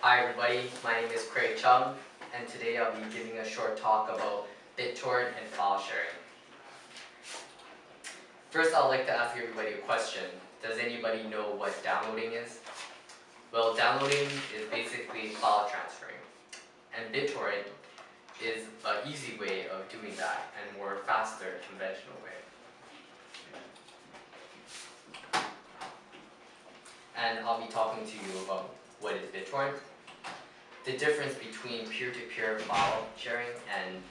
Hi everybody, my name is Craig COMM, and today I'll be giving a short talk about BitTorrent and file sharing. First, I'd like to ask everybody a question. Does anybody know what downloading is? Well, downloading is basically file transferring, and BitTorrent is an easy way of doing that and more faster, conventional way. And I'll be talking to you about what is BitTorrent, the difference between peer-to-peer file sharing and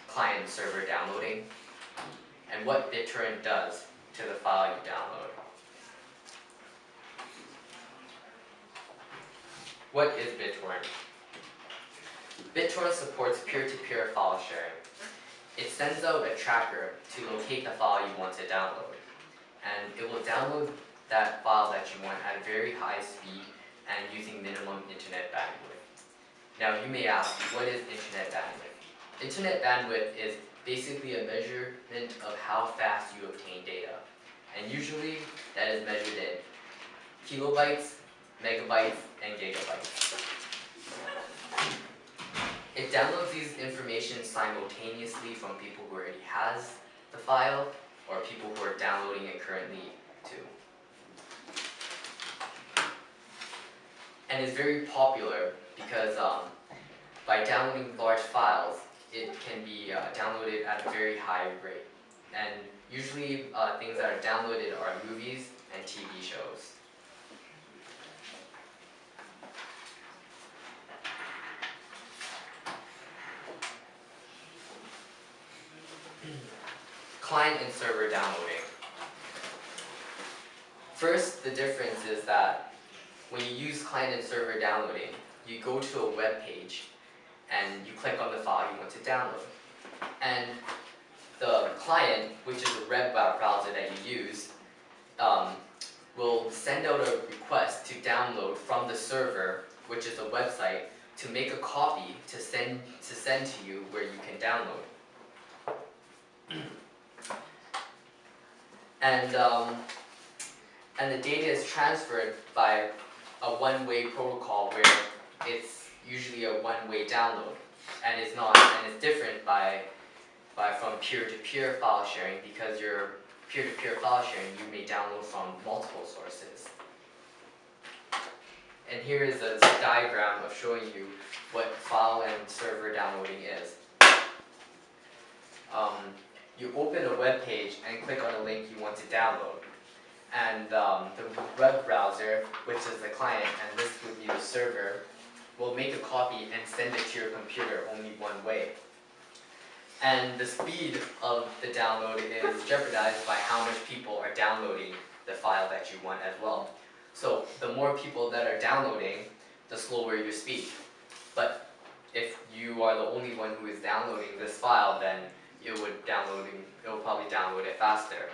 client-server downloading, and what BitTorrent does to the file you download. What is BitTorrent? BitTorrent supports peer-to-peer file sharing. It sends out a tracker to locate the file you want to download, and it will download that file that you want at a very high speed and using minimum internet bandwidth. Now you may ask, what is internet bandwidth? Internet bandwidth is basically a measurement of how fast you obtain data, and usually that is measured in kilobytes, megabytes, and gigabytes. It downloads these information simultaneously from people who already has the file or people who are downloading it currently too. And it's very popular because by downloading large files, it can be downloaded at a very high rate. And usually things that are downloaded are movies and TV shows. Client and server downloading. First, the difference is that when you use client and server downloading, you go to a web page and you click on the file you want to download. And the client, which is a web browser that you use, will send out a request to download from the server, which is a website, to make a copy to send to you where you can download. And the data is transferred by a one-way protocol where it's usually a one-way download, and it's different from peer-to-peer file sharing, because your peer-to-peer file sharing you may download from multiple sources. And here is a diagram of showing you what file and server downloading is. You open a web page and click on a link you want to download. And the web browser, which is the client, and this would be the server, will make a copy and send it to your computer only one way. And the speed of the download is jeopardized by how much people are downloading the file that you want as well. So the more people that are downloading, the slower your speed. But if you are the only one who is downloading this file, then it will probably download it faster.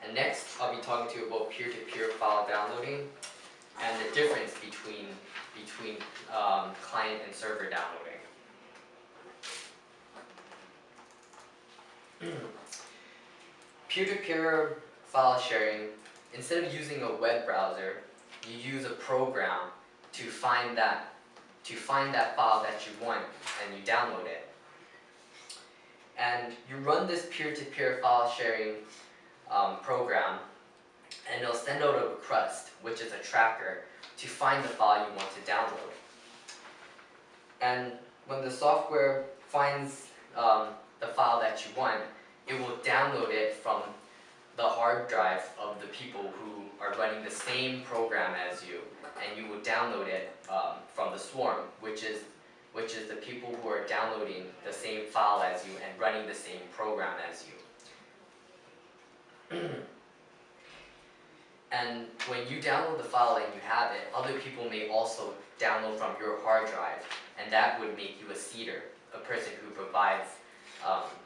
And next, I'll be talking to you about peer-to-peer file downloading and the difference between client and server downloading. Peer-to-peer file sharing, instead of using a web browser, you use a program to find that file that you want, and you download it. And you run this peer-to-peer file sharing program, and it'll send out a request, which is a tracker, to find the file you want to download. And when the software finds the file that you want, it will download it from the hard drive of the people who are running the same program as you, and you will download it from the swarm, which is the people who are downloading the same file as you and running the same program as you. And when you download the file and you have it, other people may also download from your hard drive, and that would make you a seeder, a person who provides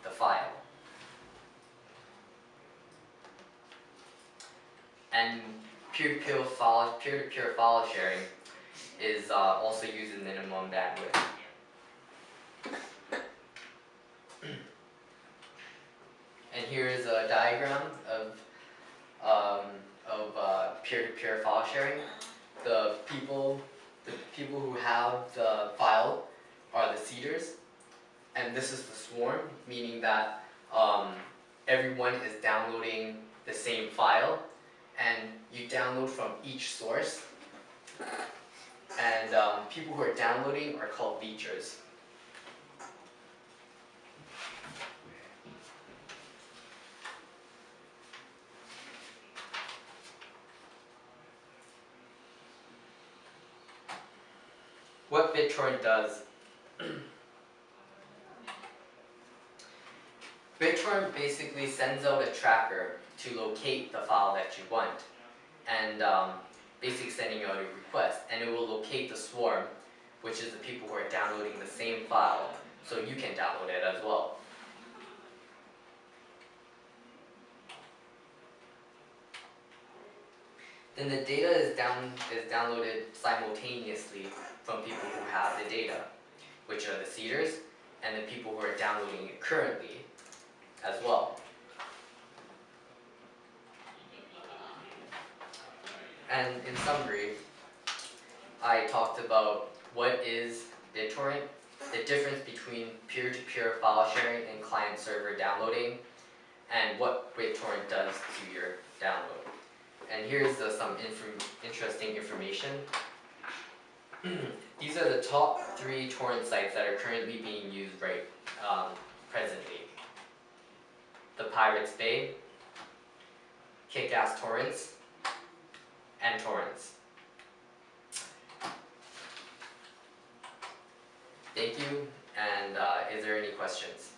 the file. And peer-to-peer file sharing is also using minimum bandwidth. And here is a diagram of peer-to-peer file sharing. The people who have the file are the seeders, and this is the swarm, meaning that everyone is downloading the same file, and you download from each source. And people who are downloading are called leechers. What BitTorrent does. BitTorrent basically sends out a tracker to locate the file that you want, and basically sending out a request, and it will locate the swarm, which is the people who are downloading the same file, so you can download it as well. Then the data is downloaded simultaneously from people who have the data, which are the seeders, and the people who are downloading it currently as well. And in summary, I talked about what is BitTorrent, the difference between peer-to-peer file sharing and client-server downloading, and what BitTorrent does to your download. And here's some interesting information. These are the top 3 torrent sites that are currently being used presently. The Pirates Bay, Kick-Ass Torrents, and Torrents. Thank you, and is there any questions?